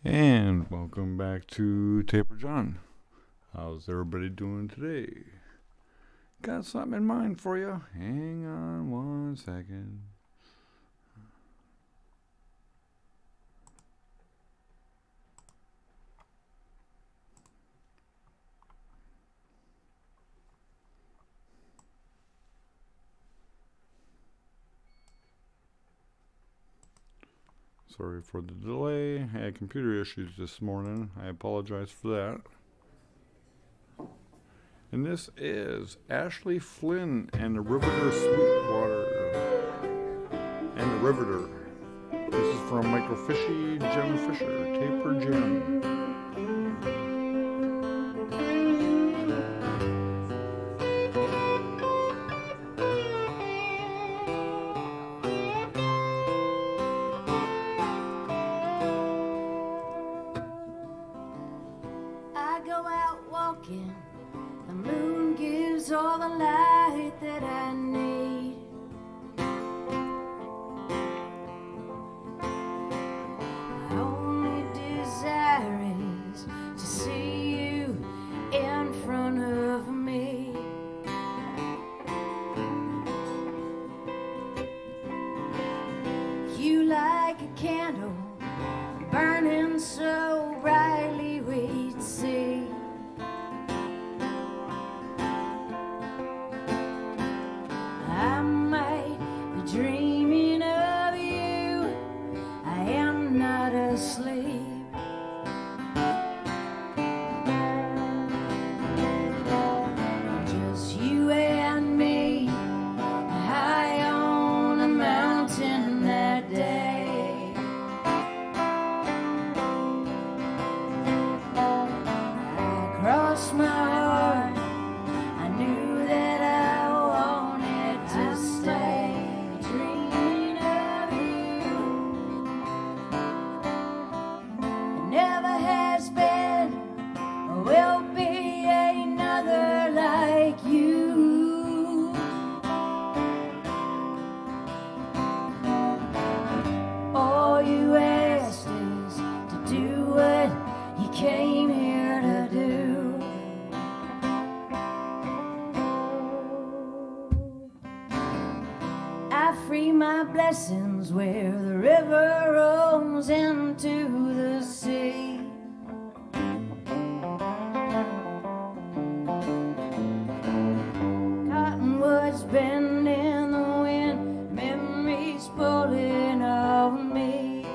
And welcome back to Taper John. How's everybody doing today? Got something in mind for you? Hang on one second. Sorry for the delay. I had computer issues this morning. I apologize for that. And this is Ashleigh, Flynn, and the Riveter, Sweetwater, and the Riveter. This is from Microfishy Gem Fisher, Taper Gem. I go out walking, the moon gives all the light that I need. My only desire is to see you in front of me. You like a candle burning so brightly we'd see. I might be dreaming of you, I am not asleep. Just you and me, high on a mountain that day. I crossed my heart, I knew that I wanted to stay. Dreaming of you, it never has been or will be another like you. All you asked is to do what you came here to do. I free my blessings where the river rolls into the sea. Cottonwoods bend in the wind, memories pulling on me.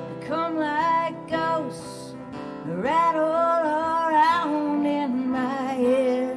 They come like ghosts, they rattle around in my head.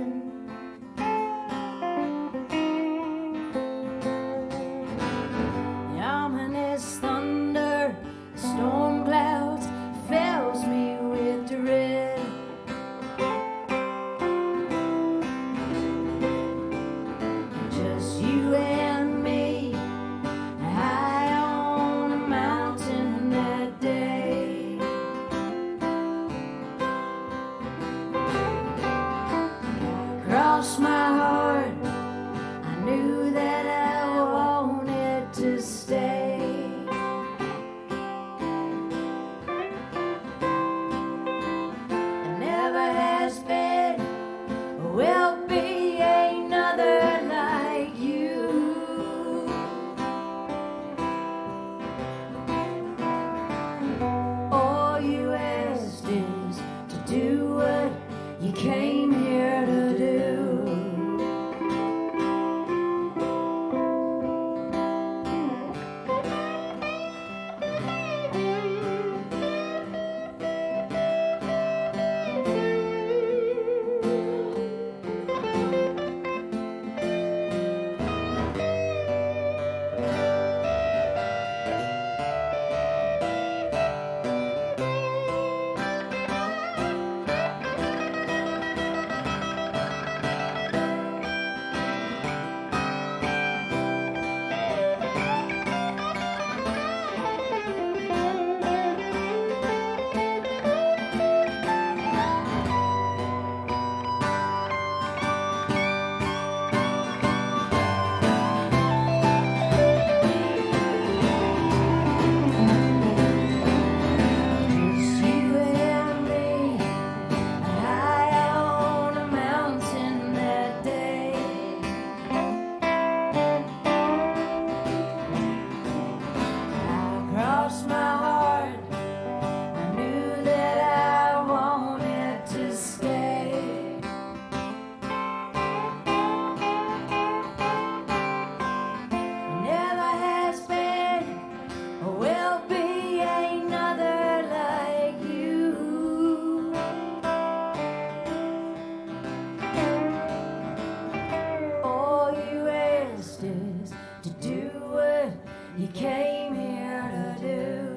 you came here to do.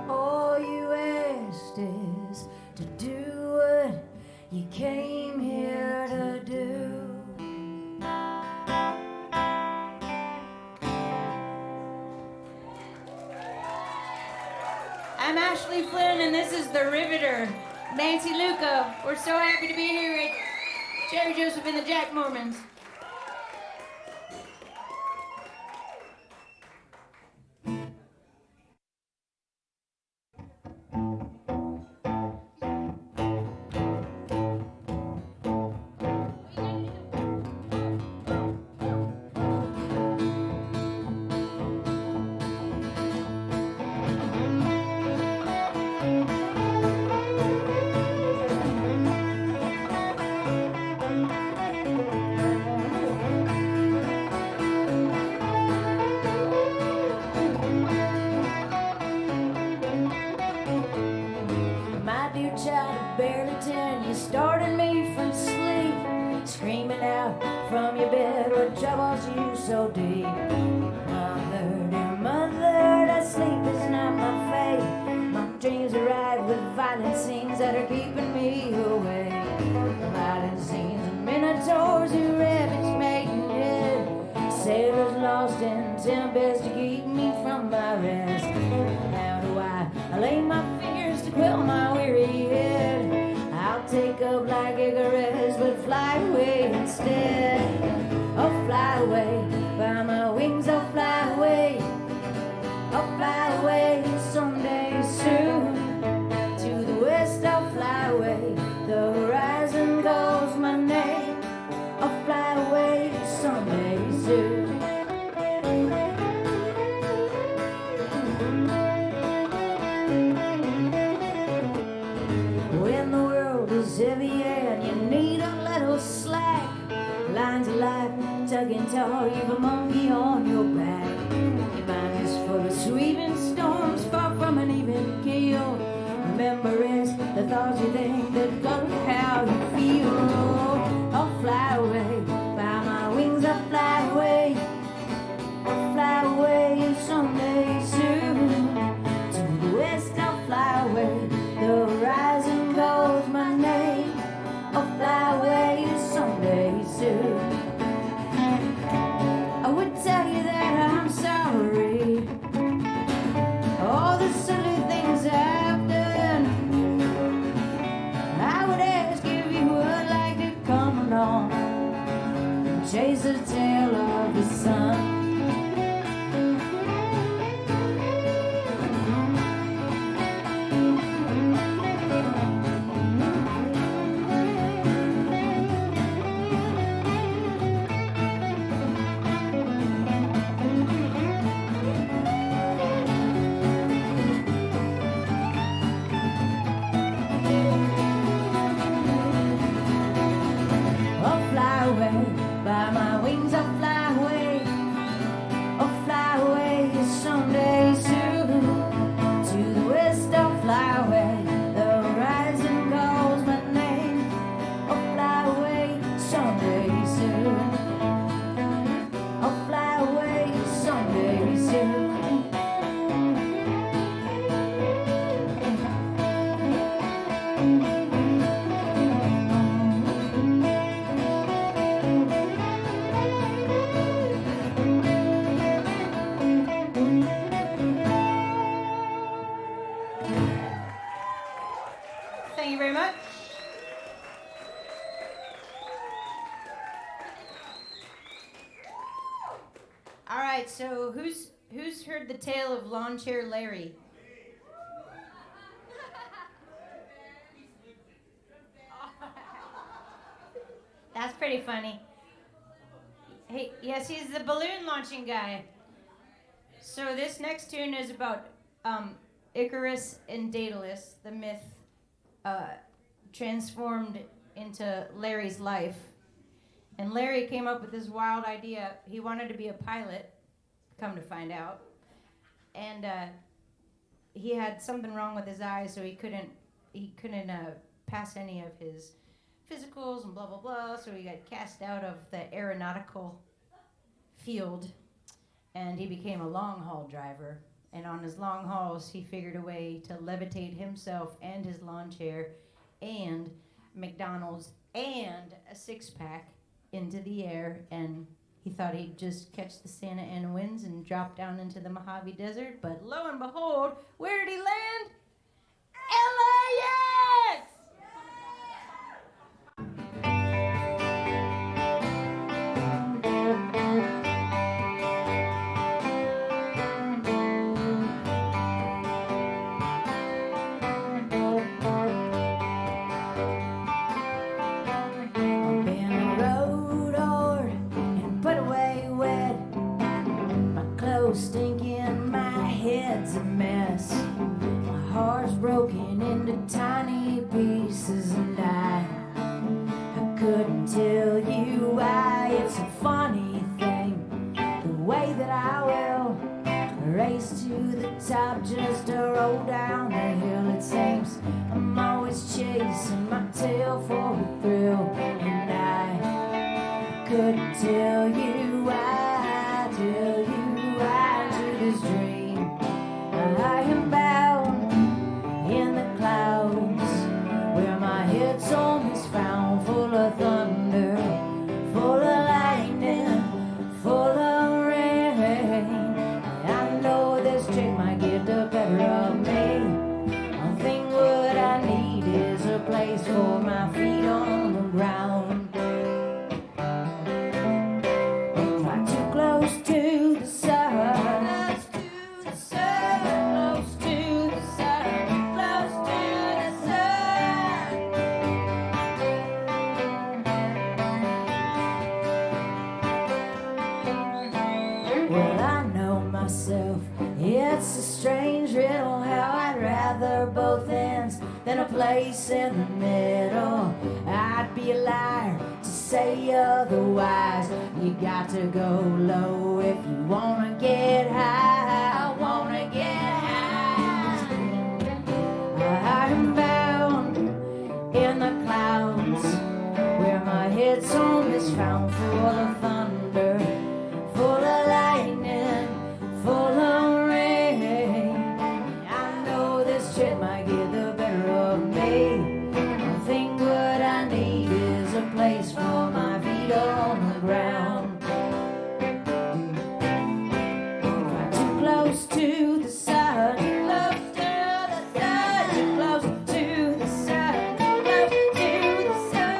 All you asked is to do what you came here to do. I'm Ashleigh Flynn, and this is the Riveter. Nancy Luca. We're so happy to be here at Jerry Joseph and the Jack Mormons. My dear child of barely 10, you started me from sleep, screaming out from your bed what troubles you so deep. Mother, dear mother, that sleep is not my fate. My dreams are rife with violent scenes that are keeping me awake. Violent scenes and minotaurs who ravage maidenhead, sailors lost in tempests to keep me from my rest. How do I lay my fingers to quell my weary head? I'll take up like Icarus, but fly away instead. I'll fly away, by my wings I'll fly away. I'll fly away someday soon. To the west I'll fly away, the horizon calls my name. I'll fly away someday soon. When the world is heavy and you need a little slack, lines of life tugging taut, you've a monkey on your back. Your mind is full of sweeping storms, far from an even keel. Remember, it's the thoughts you think that color how you feel. I'll fly away, by my wings I'll fly away. I'll fly away someday soon. To the west I'll fly away, the horizon calls my name. I'll fly away someday soon. I would tell you that I'm sorry, all the silly things I've done. I would ask if you would like to come along and chase the tail of the sun. I'll fly away, by my wings I'll fly away. I'll fly away someday soon. To the west I'll fly away, the horizon calls my name. I'll fly away someday soon. I'll fly away someday soon. Thank you very much. All right, so who's heard the tale of Lawn Chair Larry? That's pretty funny. Hey, yes, he's the balloon launching guy. So this next tune is about Icarus and Daedalus, the myth transformed into Larry's life. And Larry came up with this wild idea. He wanted to be a pilot, come to find out. And he had something wrong with his eyes, so he couldn't pass any of his physicals and blah, blah, blah. So he got cast out of the aeronautical field, and he became a long haul driver. And on his long hauls, he figured a way to levitate himself and his lawn chair and McDonald's and a six-pack into the air. And he thought he'd just catch the Santa Ana winds and drop down into the Mojave Desert. But lo and behold, where did he land? LAX! Stinking, my head's a mess. My heart's broken into tiny pieces, and I couldn't tell you why. It's a funny thing, the way that I will race to the top just to roll down the hill. It seems I'm always chasing my tail for a thrill, and I couldn't tell you why. Tell you this dream. I am bound in the clouds where my head's always found, full of thunder, full of lightning, full of rain. I know this trick might get the better of me. One thing what I need is a place for my feet on the ground. Fly too close to the sun. It's a strange riddle how I'd rather both ends than a place in the middle. I'd be a liar to say otherwise. You got to go low if you wanna get high. I wanna get high. I'm bound in the clouds where my head's always found, full of thunder, full of lightning, full of shit might get the better of me. I think what I need is a place for my feet on the ground. Fly too close to the sun, too close to the sun, too close to the sun, too close to the sun.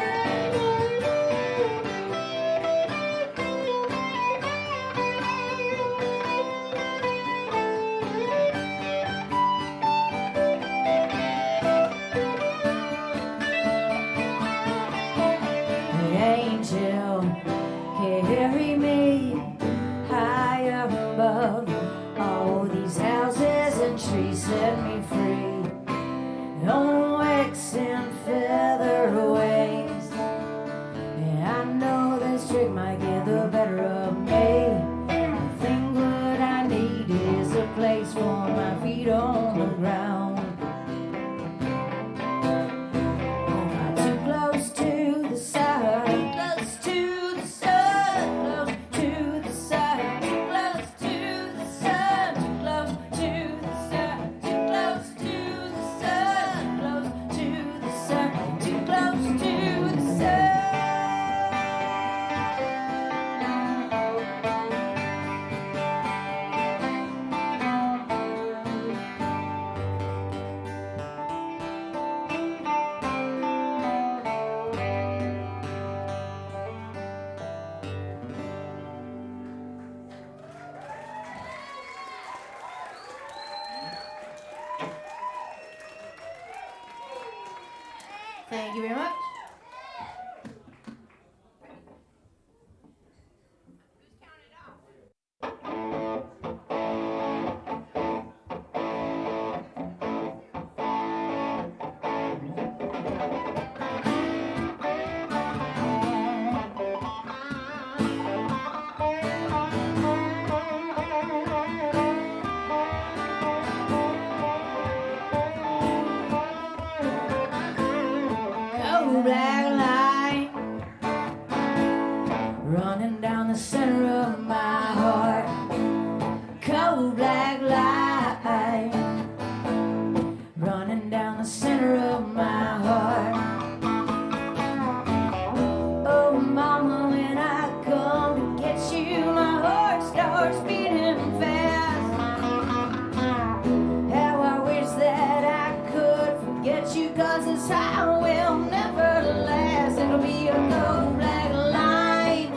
Angel, carry me high above all these houses and trees, set me free on wax and feather waves. Yeah, I know this trick might get the better of me. I think what I need is a place for my feet on the ground. Too close to the sun. Thank you very much. running down the center of my heart. Cold black light, running down the center of my heart. Oh, mama, when I come to get you, my heart starts beating fast. How I wish that I could forget you, 'cause this high will never last. It'll be a cold black light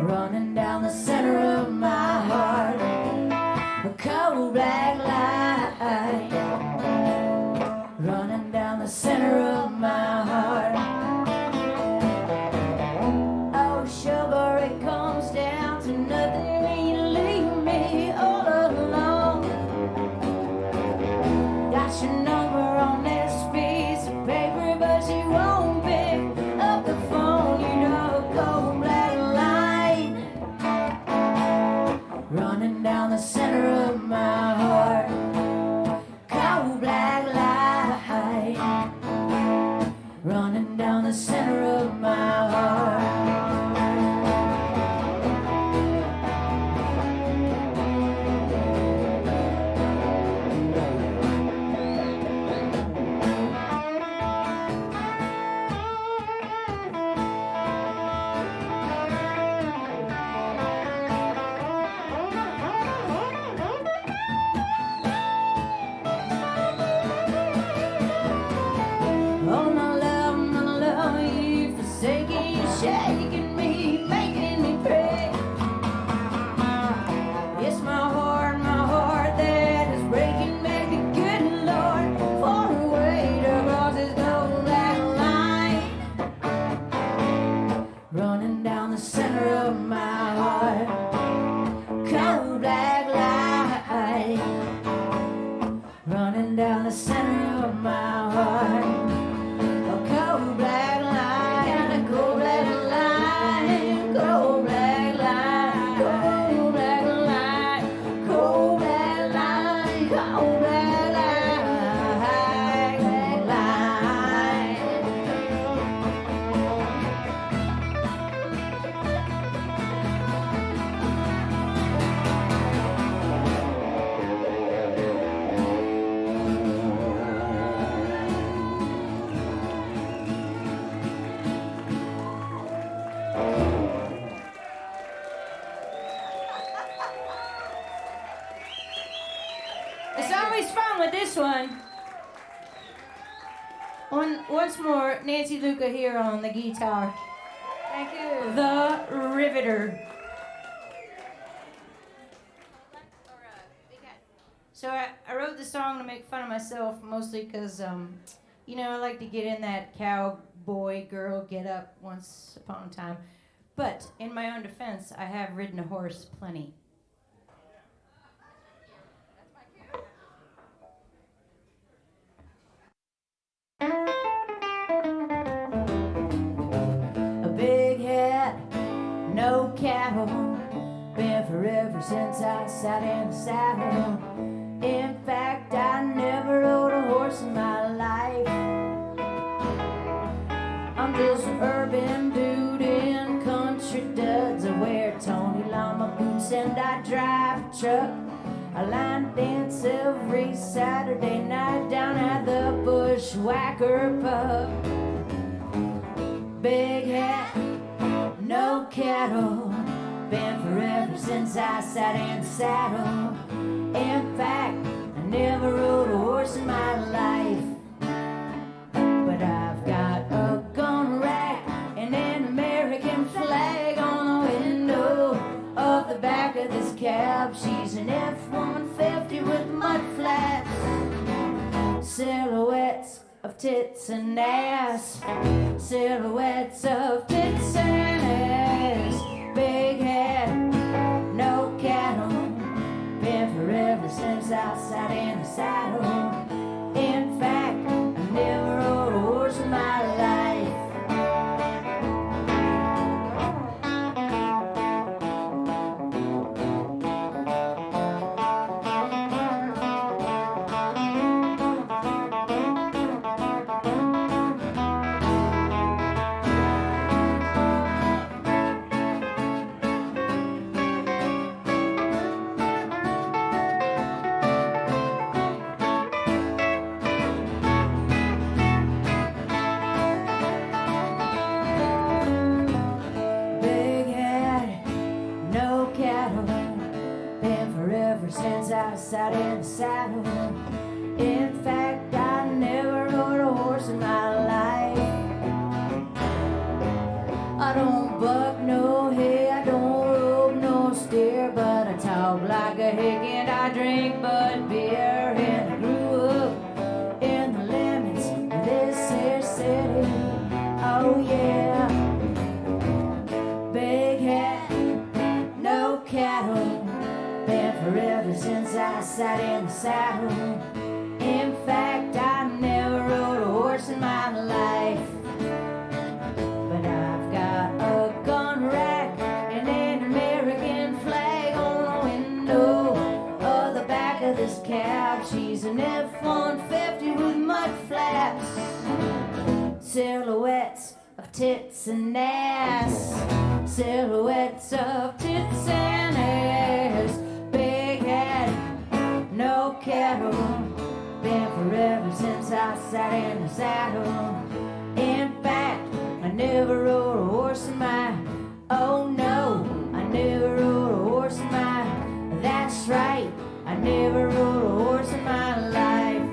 running down the center of my heart. A cold black light running down the center of my heart. Oh, sugar, it comes down to nothing. You leave me all alone. Got your number on this piece of paper, but you won't pick up the phone. You know, cold black light running down the center of my heart. Cold black light running down the center of my heart. Oh, my love, you forsaken, you shaking me, making me pray. It's my heart that is breaking. Make a good Lord for a way to cross this cold black line, running down the center of my heart. Cold black light running down the center of my heart. A cold black line, a cold black line, cold black line, cold black line, cold black line, cold black line. It's always fun with this one. Once more, Nancy Luca here on the guitar. Thank you. The Riveter. So I wrote the song to make fun of myself, mostly because, you know, I like to get in that cowboy girl get up once upon a time. But in my own defense, I have ridden a horse plenty. A big hat, no cattle, been forever since I sat in the saddle. In fact, I never rode a horse in my life. I'm just an urban dude in country duds. I wear Tony Llama boots and I drive a truck. I line dance every Saturday night down at the Bushwhacker Pub. Big hat, no cattle, been forever since I sat in the saddle. In fact, I never rode a horse in my life. But I've got a gun rack and an American flag on the window of the back of this cab. She's an F-150 with mud flaps, silhouettes of tits and ass, silhouettes of tits and ass. Big hat, no cattle, been forever since I sat in the saddle. In fact, I never rode a horse in my life. cattle. In fact, I never rode a horse in my life. I don't buck no hay, I don't rope no steer, but I talk like a hick and I drink but beer. And I grew up in the limits of this here city. Oh yeah, big hat, no cattle. Been forever since I sat in the saddle. In fact, I never rode a horse in my life. But I've got a gun rack and an American flag on the window of the back of this cab. She's an F-150 with mud flaps, silhouettes of tits and ass, silhouettes of tits and ass. Big hat, no cattle. Been forever since I sat in the saddle. In fact, I never rode a horse in my, oh no, I never rode a horse in my, that's right, I never rode a horse in my life.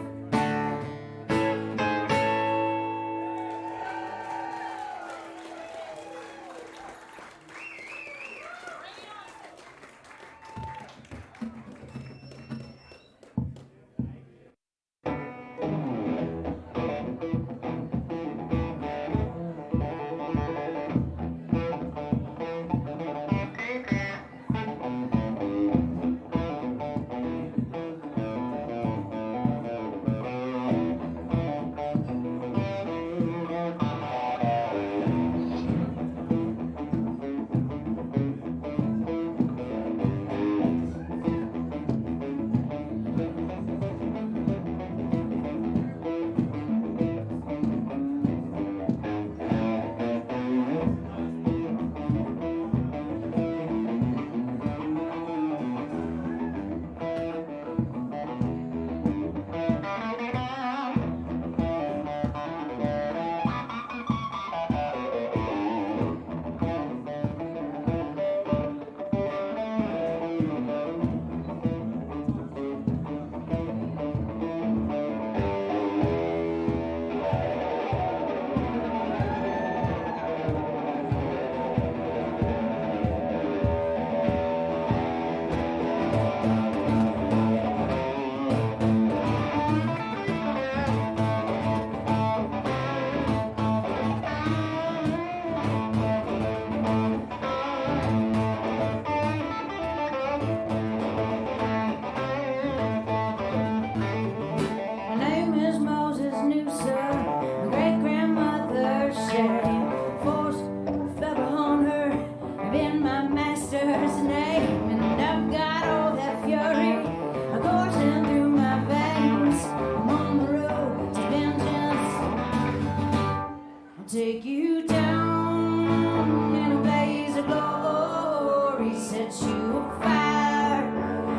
Take you down in a blaze of glory, set you afire,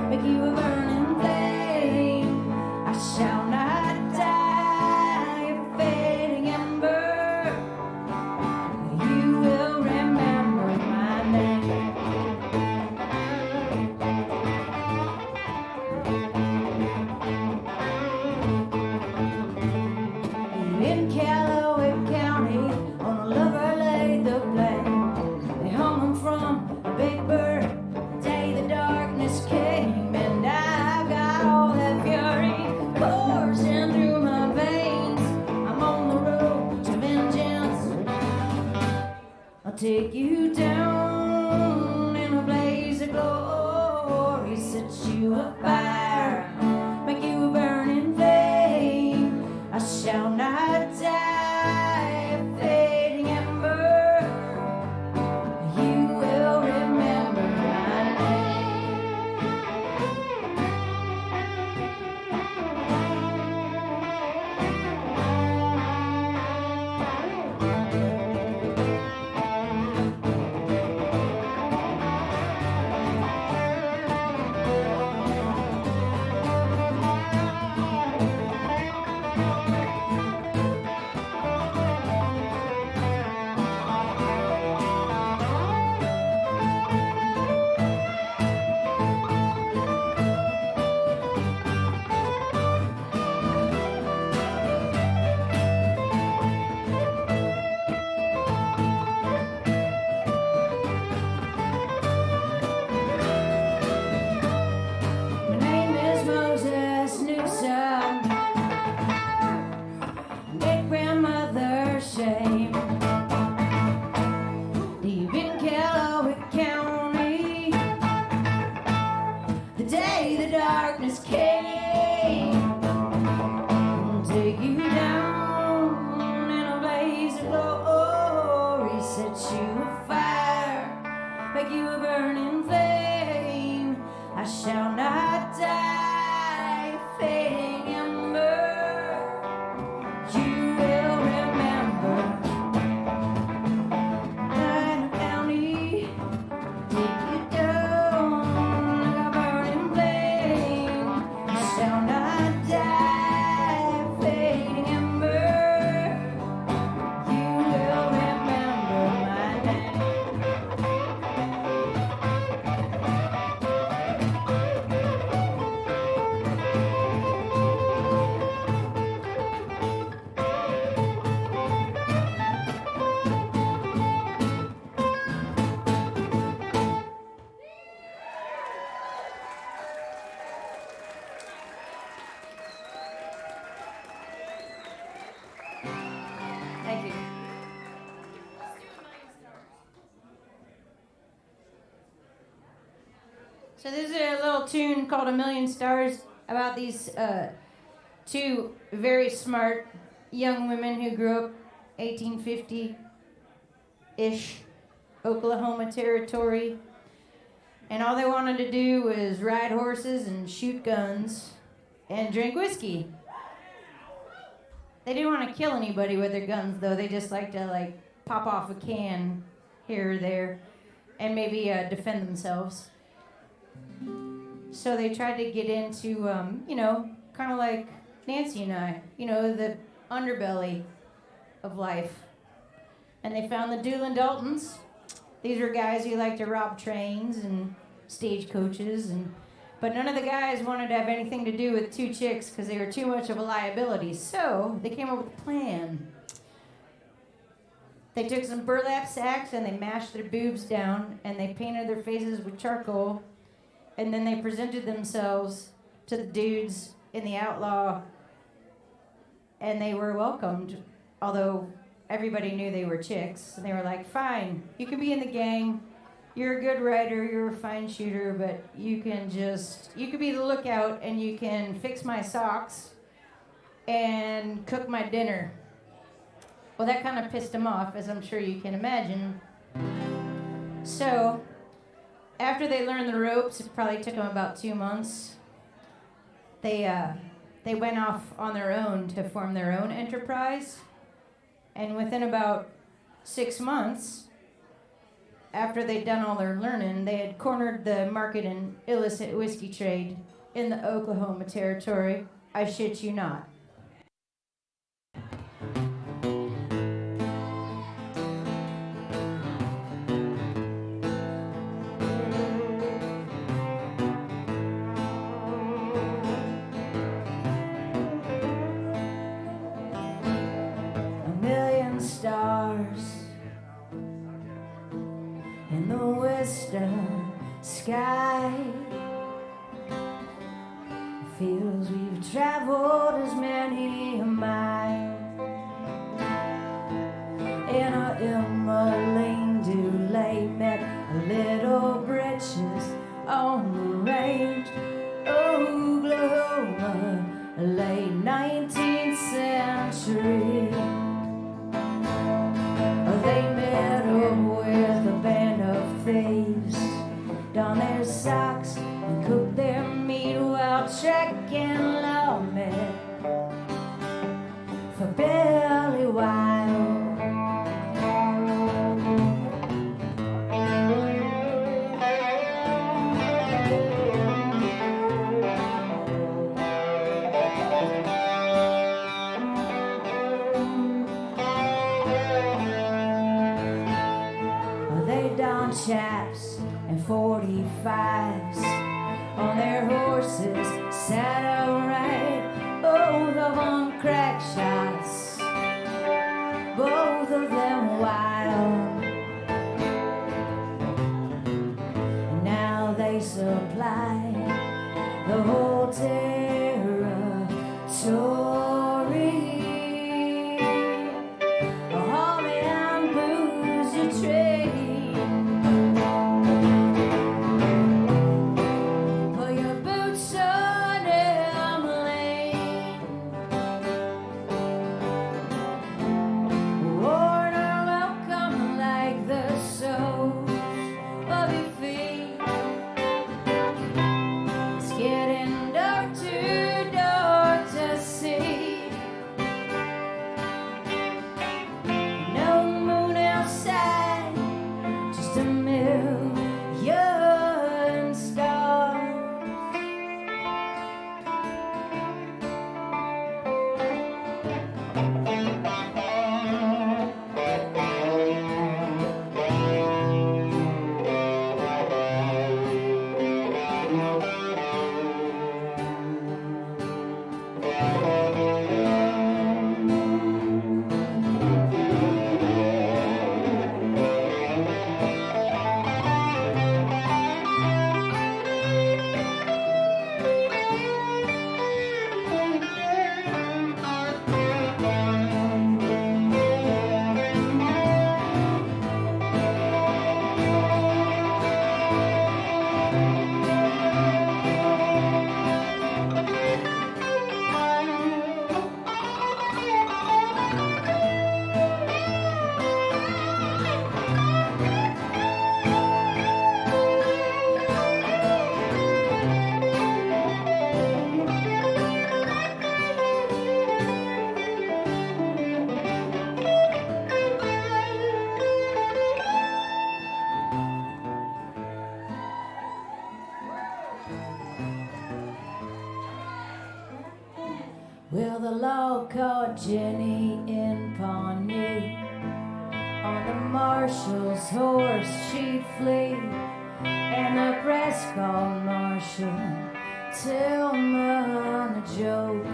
make you a burning flame. I shall not die, a fading ember. You will remember my name. In Callaway County, on a lover laid the blame. They hung him from a big bird the day the darkness came. And I've got all that fury coursing through my veins. I'm on the road to vengeance. I'll take you down in a blaze of glory, set you afire, make you a burning flame. I shall not die, a fading ember. You will remember my name. So this is a little tune called A Million Stars about these two very smart young women who grew up 1850-ish, Oklahoma territory. And all they wanted to do was ride horses and shoot guns and drink whiskey. They didn't want to kill anybody with their guns, though. They just like to pop off a can here or there and maybe defend themselves. So they tried to get into, kind of like Nancy and I, the underbelly of life. And they found the Doolin Daltons. These were guys who liked to rob trains and stagecoaches, but none of the guys wanted to have anything to do with two chicks because they were too much of a liability. So they came up with a plan. They took some burlap sacks and they mashed their boobs down and they painted their faces with charcoal, and then they presented themselves to the dudes in the outlaw, and they were welcomed, although everybody knew they were chicks. And they were like, fine, you can be in the gang, you're a good writer, you're a fine shooter, but you can be the lookout and you can fix my socks and cook my dinner. Well, that kind of pissed them off, as I'm sure you can imagine. So after they learned the ropes, it probably took them about 2 months, they went off on their own to form their own enterprise. And within about 6 months, after they'd done all their learning, they had cornered the market and illicit whiskey trade in the Oklahoma territory. I shit you not. Stars in the western sky, it feels we've traveled as many a mile in a Himalayan delay, met little britches on the range, Oklahoma, late 19th century. They met up with a band of thieves, donned their socks and cooked their meat while trekking lawmen for Billy Wild. Chaps and 45s on their horses, sat upright, both of them crack shots, both of them wild. And now they supply the whole territory, a holly and boozy trade. caught Jenny in Pawnee. On the marshal's horse she'd flee, and the press called Marshal Tillman a joke.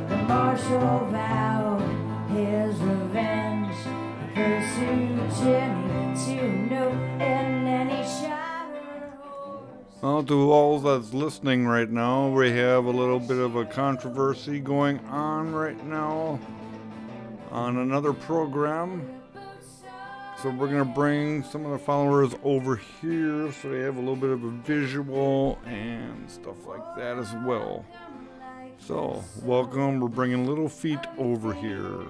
The marshal vowed his revenge, pursued Jenny to no end, and he shot her horse. Well, to all that's listening right now, we have a little bit of a controversy going on right now on another program. So we're going to bring some of the followers over here so they have a little bit of a visual and stuff like that as well. So, welcome. We're bringing Little Feet over here.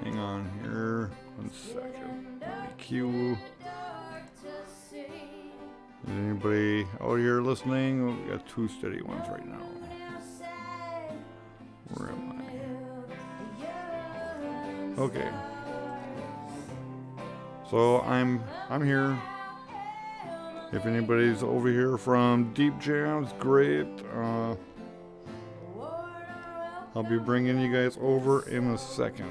Hang on here 1 second. Let me cue. Is anybody out here listening? Oh, we got 2 steady ones right now. Where am I? Okay. So I'm here. If anybody's over here from Deep Jams, great. I'll be bringing you guys over in a second.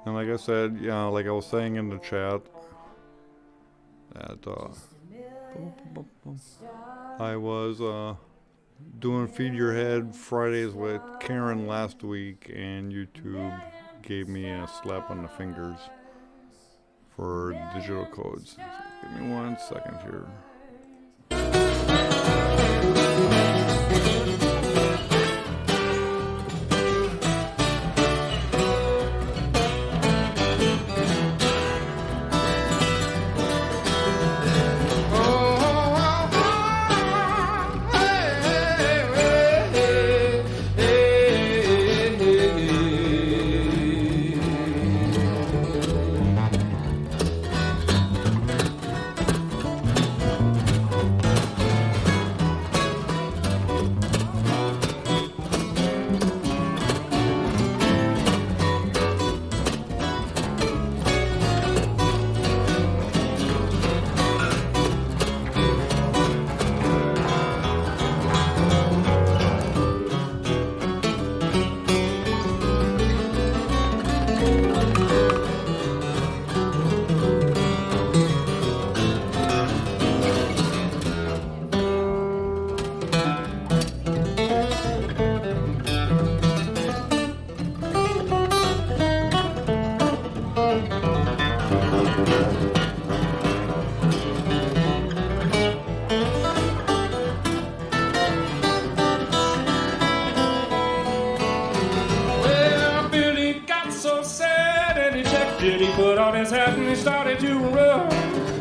And like I said, yeah, like I was saying in the chat, that I was doing Feed Your Head Fridays with Karen last week, and YouTube gave me a slap on the fingers for digital codes. So give me 1 second here. He put on his hat and he started to run,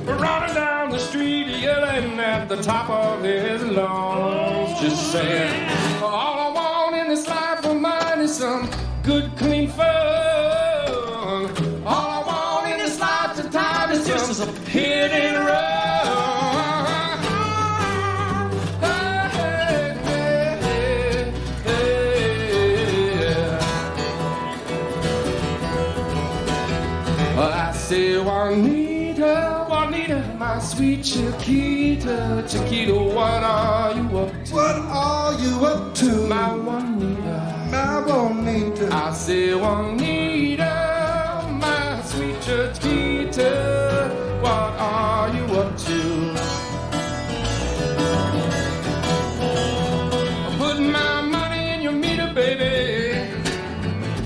running down the street, yelling at the top of his lungs, just saying, all I want in this life of mine is some good, clean fun. All I want in this lifetime is just some hit and run. I say, Juanita, Juanita, my sweet Chiquita, Chiquita, what are you up to? What are you up to? My Juanita, my Juanita. I say, Juanita, my sweet Chiquita, what are you up to? I'm putting my money in your meter, baby,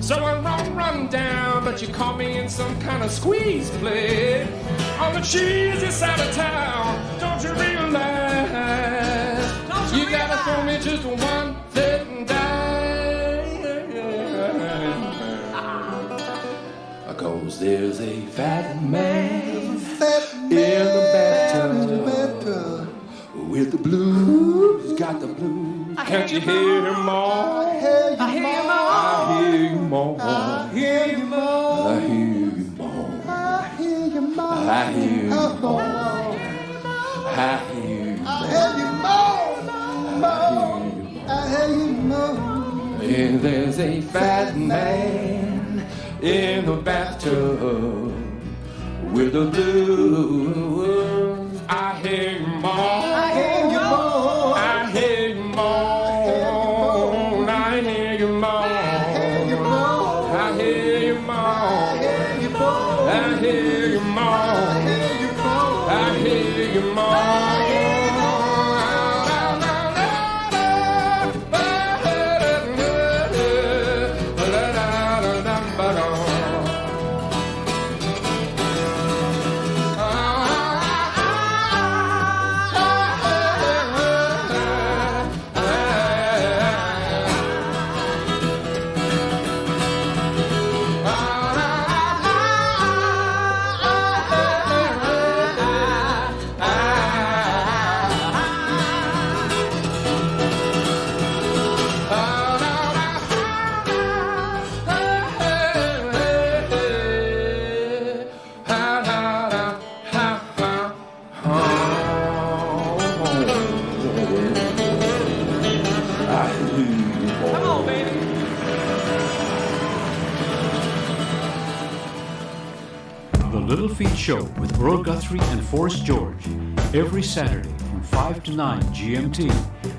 so I won't run down, but you caught me in some kind of squeeze play on the cheesy side of town. Don't you realize? You gotta throw me just one thing down. 'Cause there's a fat man in the bathtub with the blues, got the blues. Can't you hear him more? I hear you more. I hear you more. I hear you more. I hear you more. I hear you more. I hear you more. I hear you more. And there's a fat man in the bathtub with the blues. I hear you moan. I hear you moan. I hear you moan. I hear you moan. I hear you moan. I hear you moan. I hear you moan. I hear you moan. I hear you moan. Come on, baby. The Little Feat Show with Earl Guthrie and Forrest George every Saturday from 5 to 9 GMT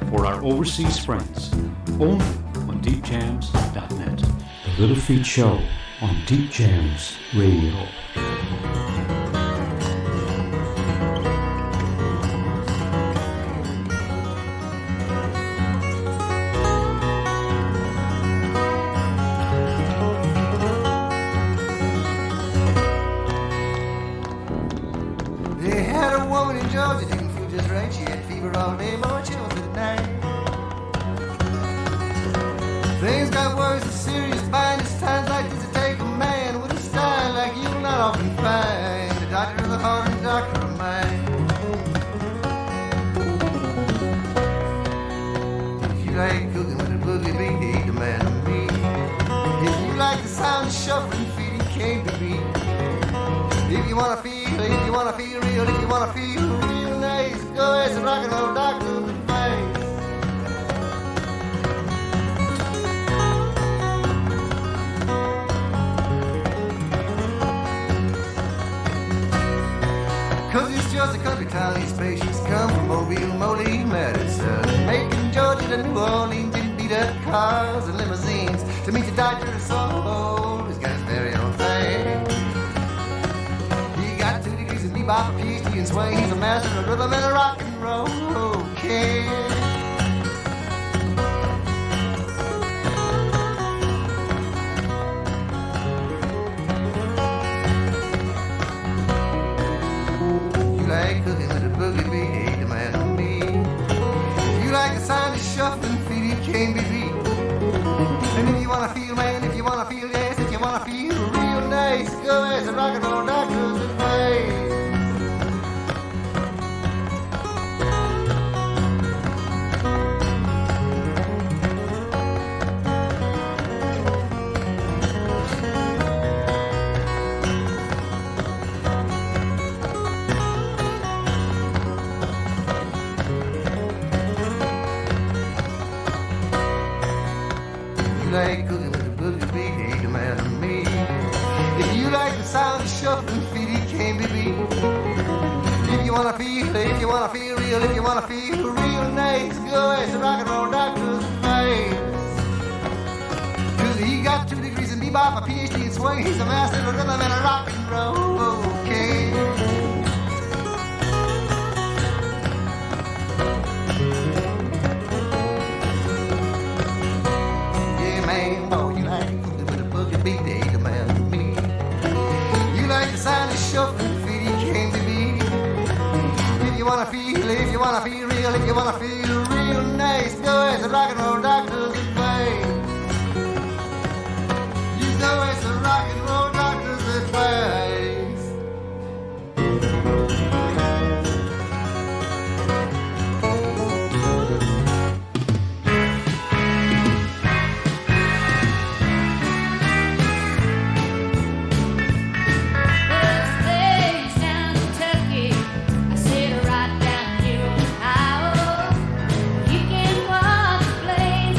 for our overseas friends. Only on deepjams.net. The Little Feat Show on Deep Jams Radio. They had a woman in Georgia didn't feel just right. She had fever all day, more chills at night. Things got worse and serious by this times like this to take a man with a style like you'll not often find. The doctor of the heart and the doctor of mind. If you like cooking with a boogie beat, he ain't the man to me. If you like the sound of shuffling feet, he came to be. If you wanna feel real, if you wanna feel real nice, go ask the rock and roll doctor's advice. Cause it's just a country town, these patients come from Mobile, Moline, Madison. Making Georgia to New Orleans in beat up cars and limousines to meet the doctor's soul. He's got his very own thing. Got 2 degrees in bebop, a PhD in swing. He's a master of rhythm and a rock and roll king. You like cooking with a boogie beat, he ain't the man on me. You like the sound of shuffling feet, he can't be beat. And if you wanna feel, man, if you wanna feel, yes, if you wanna feel real nice, go ask the rock and roll doctor's advice. You like cooking with a boogie beat, he ain't the man to me. If you like the sound of shuffling feet, he can't be beat. If you wanna feel real, if you wanna feel real nice, go ask the rock and roll doctor's advice. Cause he got 2 degrees in bebop, a PhD in swing. He's a master of rhythm and a rock and roll king. Yeah, man, boy, you like cooking with a boogie beat, they ain't the man to me. You like the sound of shuffling feet, he came to be. If you wanna feel real, if you wanna feel real nice, go ask the rock and roll doctor's advice. You go ask the rock and roll doctor's advice. Right down here on Ohio. You can walk the plains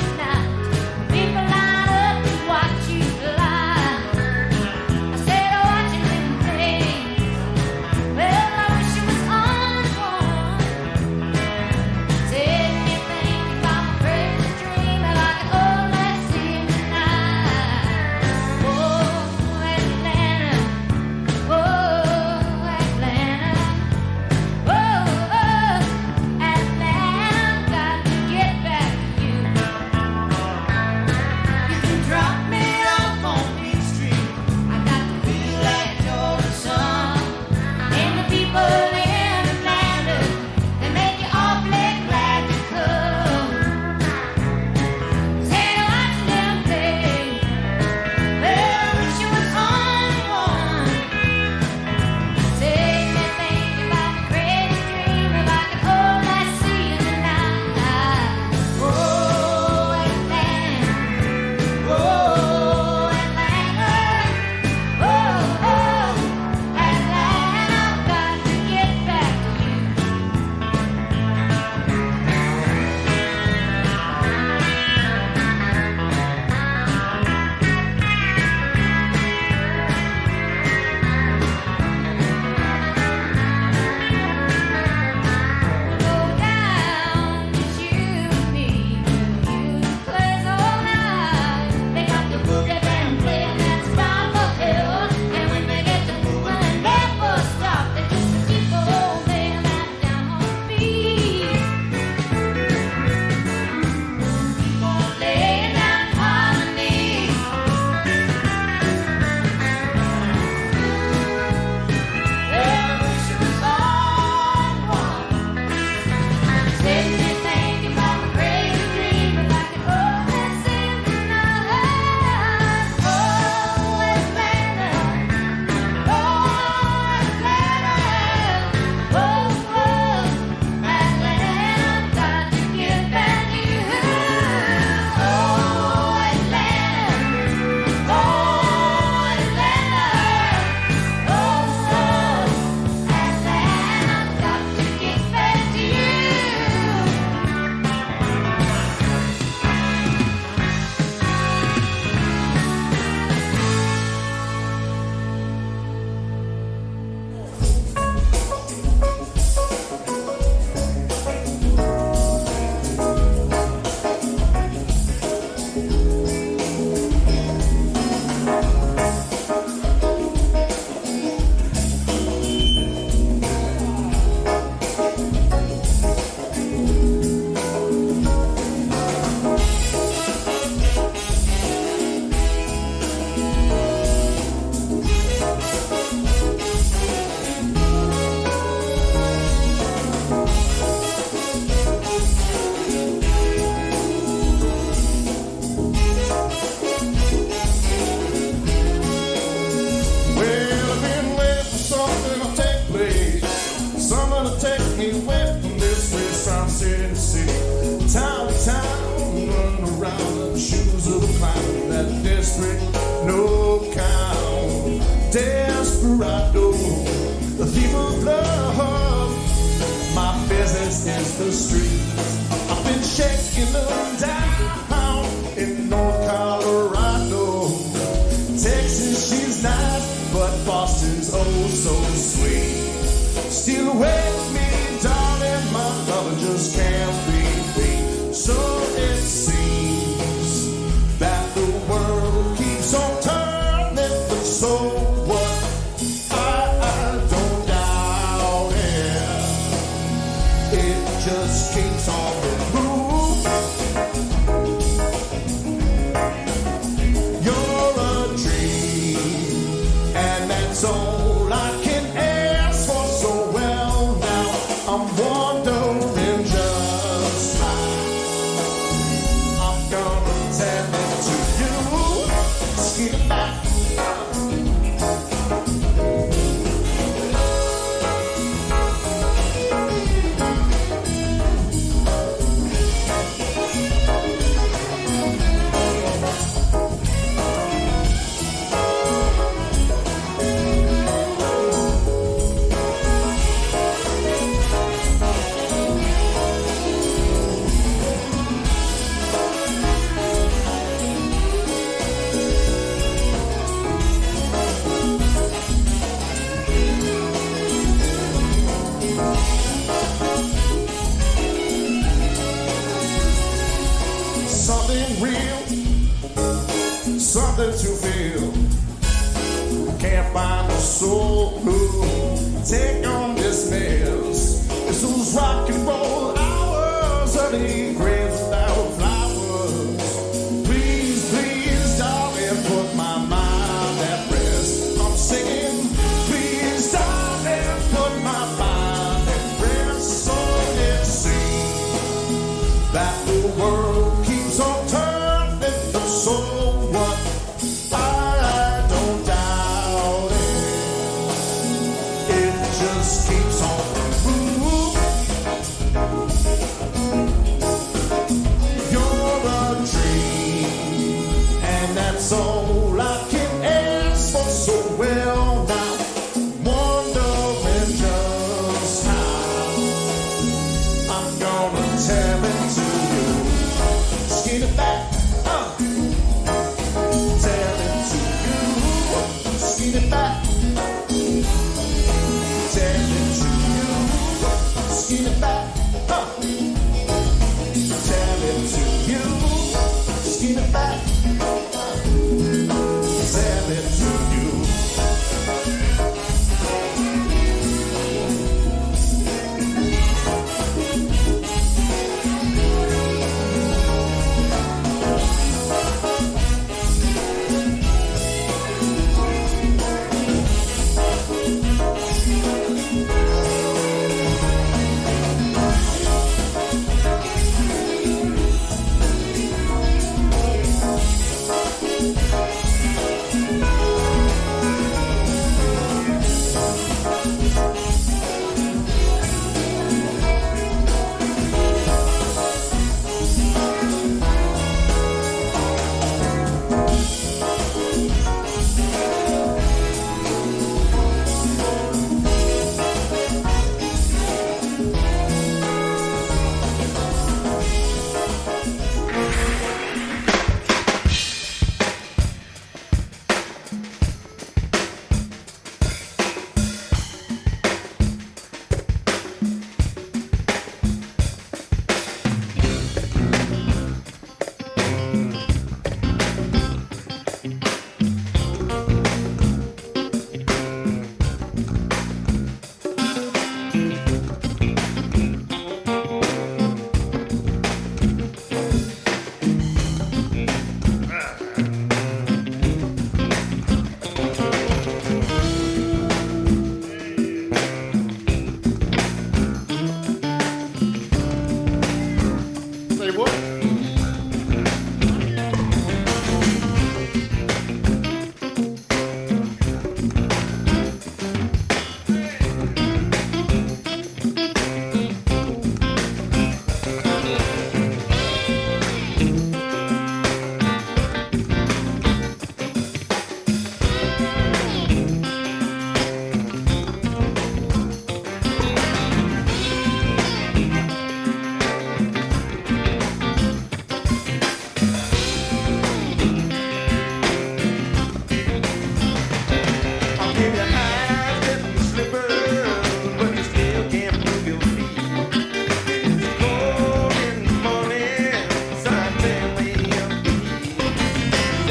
desperate, no count, desperado, the thief of love. My business is the streets. I've been shaking them down in North Colorado. Texas, she's nice, but Boston's oh so sweet. Still with me, darling, my lover just can't be beat. So it seems that the world keeps on turning, but so what? I don't doubt it. It just keeps on the move. You're a dream, and that's all I can ask for. So well now, I'm wondering just how I'm gonna tell it to you. Skip back. Something real, something to feel. Can't find a soul who take on this mess. It's those rock and roll hours, early graves without flowers. Please, please, darling, put my mind at rest. I'm singing, please, darling, put my mind at rest. So it seems that the world keeps on turning, but so what? I don't doubt it. It just keeps on moving. You're a dream, and that's all I can ask for. So well now, wondering just how I'm gonna tell it to you. Skin it back, tell it to you. Skin it back, tell it to you. Skin it back, tell it to you. Skin it back, tell it to you.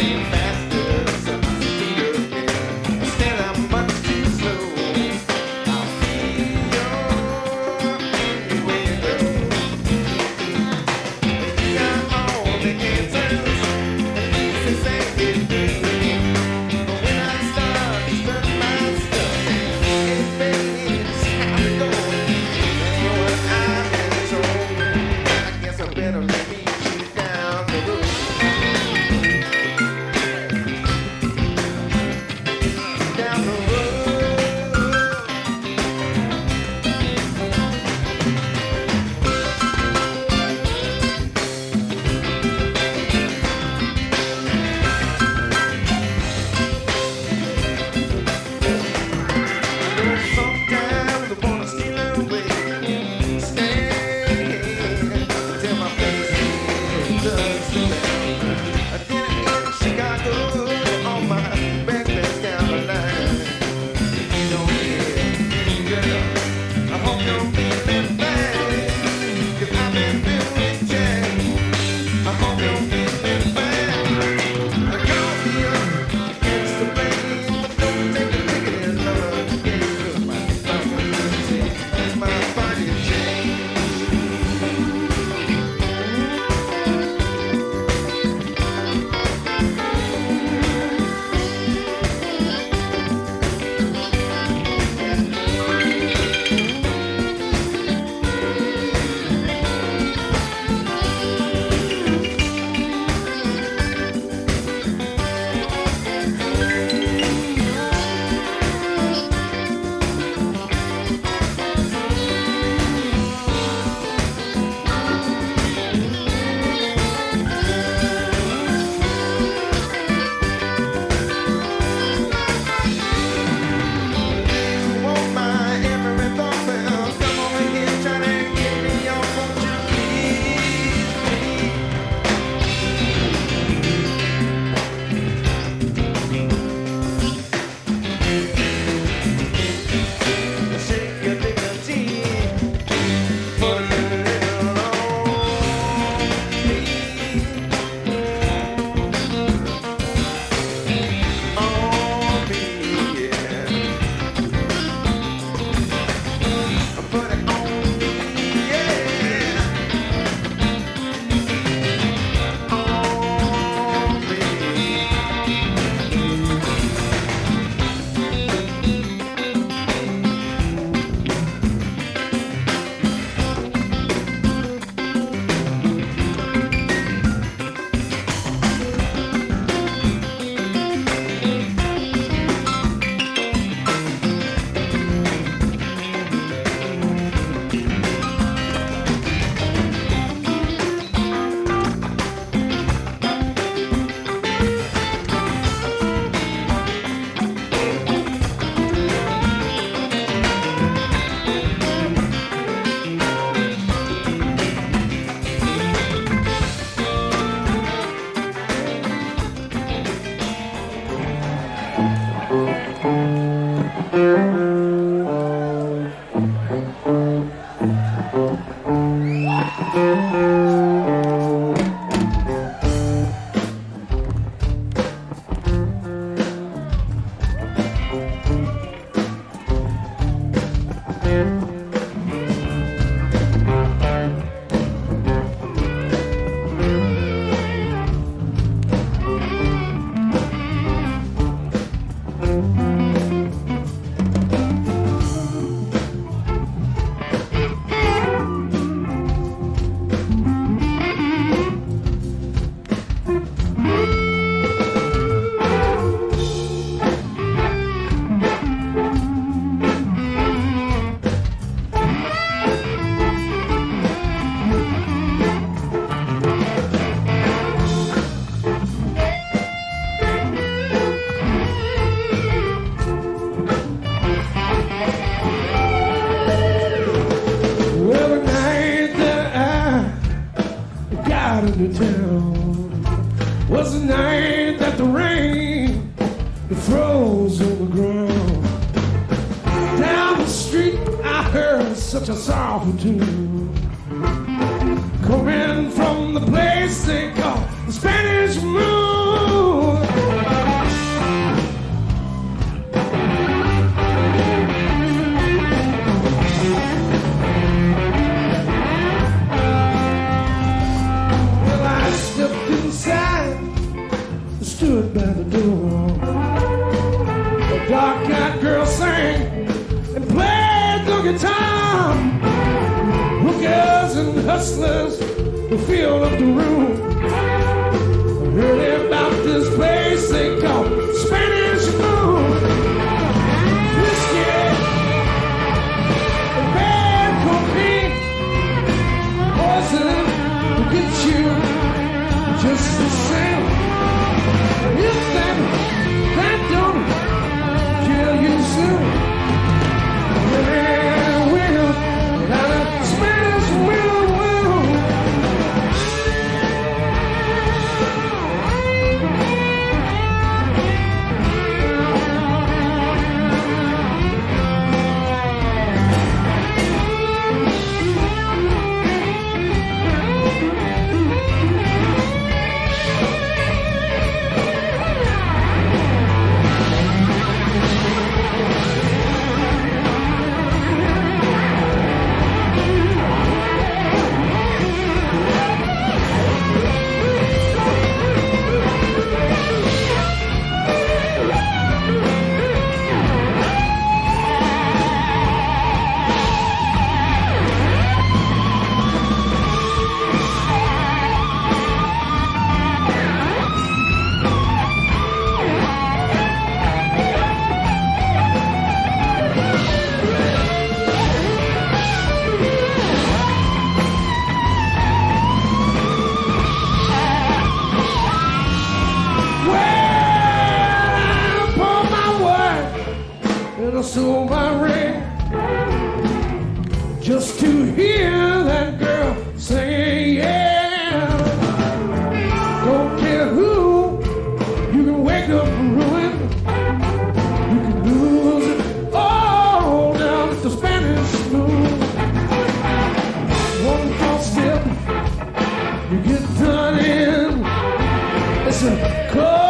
ain't faster, so my speed again. Still I'm much too slow. I'll feel anywhere you go. You got all the answers, and easy say it through. But when I start to search my stuff, it fades how it goes. And what I've been told, I guess I better maybe shoot down the road. Down the road. Sometimes I wanna steal away, stay till my face does the best. I did it in Chicago on my reckless down the line. You don't care, girl. I hope you're feeling fine, 'cause I've been feeling jack. I hope you're feeling fine. I call me up against the blame, but don't take a ticket in love. My body changed. Want my every thought, well, come on again, try to get me off, won't you please? Shake your dignity, put a little on me. On me, yeah. Put it on me, yeah. On me. into town was the night that the rain froze on the ground. Down the street I heard such a sorrowful tune coming from the place they call the Spanish Moon. stood by the door. The dark-eyed girl sang and played the guitar. Hookers and hustlers who filled up the room. I heard about this place they call Spanish Moon. Whiskey and bad cocaine, poison will get you just the same. If that don't kill you soon, well, without a Spanish will. So my ring just to hear that girl say yeah. Don't care who, you can wake up ruined, you can lose it all down at the Spanish Moon. One false step, you get done in. It's a cold